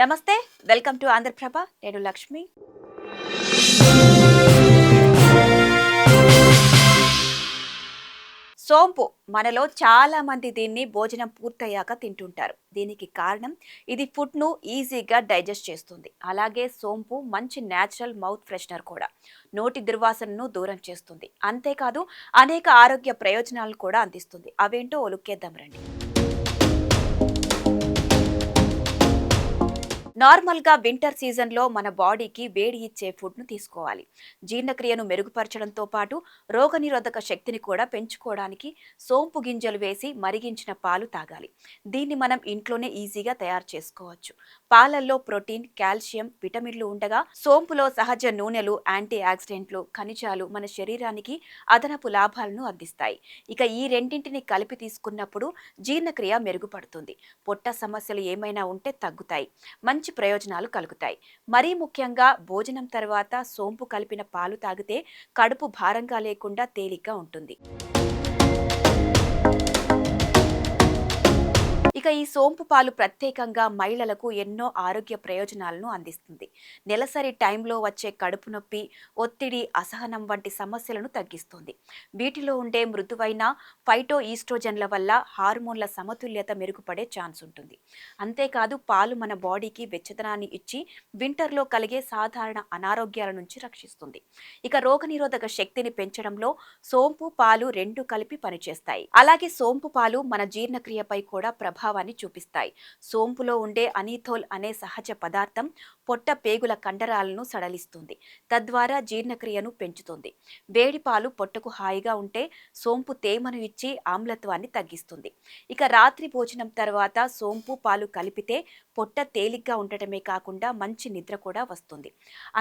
నమస్తే, welcome to Andhraprabha. నేను లక్ష్మి. సోంపు మనలో చాలా మంది దీన్ని భోజనం పూర్తయ్యాక తింటుంటారు. దీనికి కారణం ఇది ఫుడ్ను ఈజీగా డైజెస్ట్ చేస్తుంది. అలాగే సోంపు మంచి న్యాచురల్ మౌత్ ఫ్రెషనర్ కూడా. నోటి దుర్వాసనను దూరం చేస్తుంది. అంతేకాదు అనేక ఆరోగ్య ప్రయోజనాలు కూడా అందిస్తుంది. అవేంటో ఒలుక్కేద్దాం రండి. నార్మల్గా వింటర్ సీజన్లో మన బాడీకి వేడి ఇచ్చే ఫుడ్ను తీసుకోవాలి. జీర్ణక్రియను మెరుగుపరచడంతో పాటు రోగనిరోధక శక్తిని కూడా పెంచుకోవడానికి సోంపు గింజలు వేసి మరిగించిన పాలు తాగాలి. దీన్ని మనం ఇంట్లోనే ఈజీగా తయారు చేసుకోవచ్చు. పాలల్లో ప్రోటీన్, కాల్షియం, విటమిన్లు ఉండగా సోంపులో సహజ నూనెలు, యాంటీ ఆక్సిడెంట్లు, ఖనిజాలు మన శరీరానికి అదనపు లాభాలను అందిస్తాయి. ఇక ఈ రెండింటిని కలిపి తీసుకున్నప్పుడు జీర్ణక్రియ మెరుగుపడుతుంది. పొట్ట సమస్యలు ఏమైనా ఉంటే తగ్గుతాయి. మంచి ప్రయోజనాలు కలుగుతాయి. మరీ ముఖ్యంగా భోజనం తర్వాత సోంపు కలిపిన పాలు తాగితే కడుపు భారంగా లేకుండా తేలిగ్గా ఉంటుంది. ఇక ఈ సోంపు పాలు ప్రత్యేకంగా మహిళలకు ఎన్నో ఆరోగ్య ప్రయోజనాలను అందిస్తుంది. నెలసరి టైంలో వచ్చే కడుపు నొప్పి, ఒత్తిడి, అసహనం వంటి సమస్యలను తగ్గిస్తుంది. వీటిలో ఉండే మృదువైన ఫైటో ఈస్ట్రోజన్ల వల్ల హార్మోన్ల సమతుల్యత మెరుగుపడే ఛాన్స్ ఉంటుంది. అంతేకాదు పాలు మన బాడీకి వెచ్చదనాన్ని ఇచ్చి వింటర్లో కలిగే సాధారణ అనారోగ్యాల నుంచి రక్షిస్తుంది. ఇక రోగనిరోధక శక్తిని పెంచడంలో సోంపు, పాలు రెండు కలిపి పనిచేస్తాయి. అలాగే సోంపు పాలు మన జీర్ణక్రియపై కూడా ప్రభావాన్ని చూపిస్తాయి. సోంపులో ఉండే అనీథోల్ అనే సహజ పదార్థం పొట్ట పేగుల కండరాలను సడలిస్తుంది. తద్వారా జీర్ణక్రియను పెంచుతుంది. వేడి పాలు పొట్టకు హాయిగా ఉంటే సోంపు తేమను ఇచ్చి ఆమ్లత్వాన్ని తగ్గిస్తుంది. ఇక రాత్రి భోజనం తర్వాత సోంపు పాలు కలిపితే పొట్ట తేలిగ్గా ఉండటమే కాకుండా మంచి నిద్ర కూడా వస్తుంది.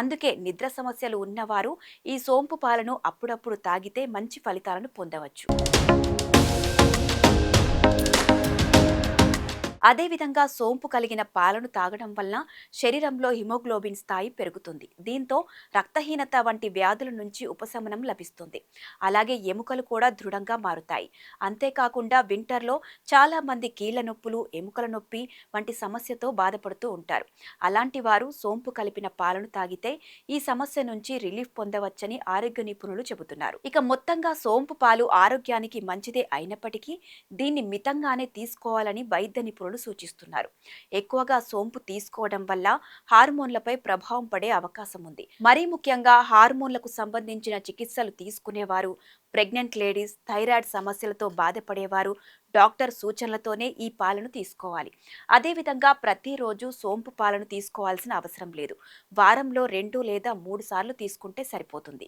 అందుకే నిద్ర సమస్యలు ఉన్నవారు ఈ సోంపు పాలను అప్పుడప్పుడు తాగితే మంచి ఫలితాలను పొందవచ్చు. అదేవిధంగా సోంపు కలిగిన పాలను తాగడం వల్ల శరీరంలో హిమోగ్లోబిన్ స్థాయి పెరుగుతుంది. దీంతో రక్తహీనత వంటి వ్యాధుల నుంచి ఉపశమనం లభిస్తుంది. అలాగే ఎముకలు కూడా దృఢంగా మారుతాయి. అంతేకాకుండా వింటర్లో చాలా మంది కీళ్ల నొప్పులు, ఎముకల నొప్పి వంటి సమస్యతో బాధపడుతూ ఉంటారు. అలాంటి వారు సోంపు కలిపిన పాలను తాగితే ఈ సమస్య నుంచి రిలీఫ్ పొందవచ్చని ఆరోగ్య నిపుణులు చెబుతున్నారు. ఇక మొత్తంగా సోంపు పాలు ఆరోగ్యానికి మంచిదే అయినప్పటికీ దీన్ని మితంగానే తీసుకోవాలని వైద్య నిపుణులు సూచిస్తున్నారు. ఎక్కువగా సోంపు తీసుకోవడం వల్ల హార్మోన్లపై ప్రభావం పడే అవకాశం ఉంది. మరీ ముఖ్యంగా హార్మోన్లకు సంబంధించిన చికిత్సలు తీసుకునేవారు, ప్రెగ్నెంట్ లేడీస్, థైరాయిడ్ సమస్యలతో బాధపడేవారు డాక్టర్ సూచనలతోనే ఈ పాలను తీసుకోవాలి. అదేవిధంగా ప్రతిరోజు సోంపు పాలను తీసుకోవాల్సిన అవసరం లేదు. వారంలో 2 లేదా 3 సార్లు తీసుకుంటే సరిపోతుంది.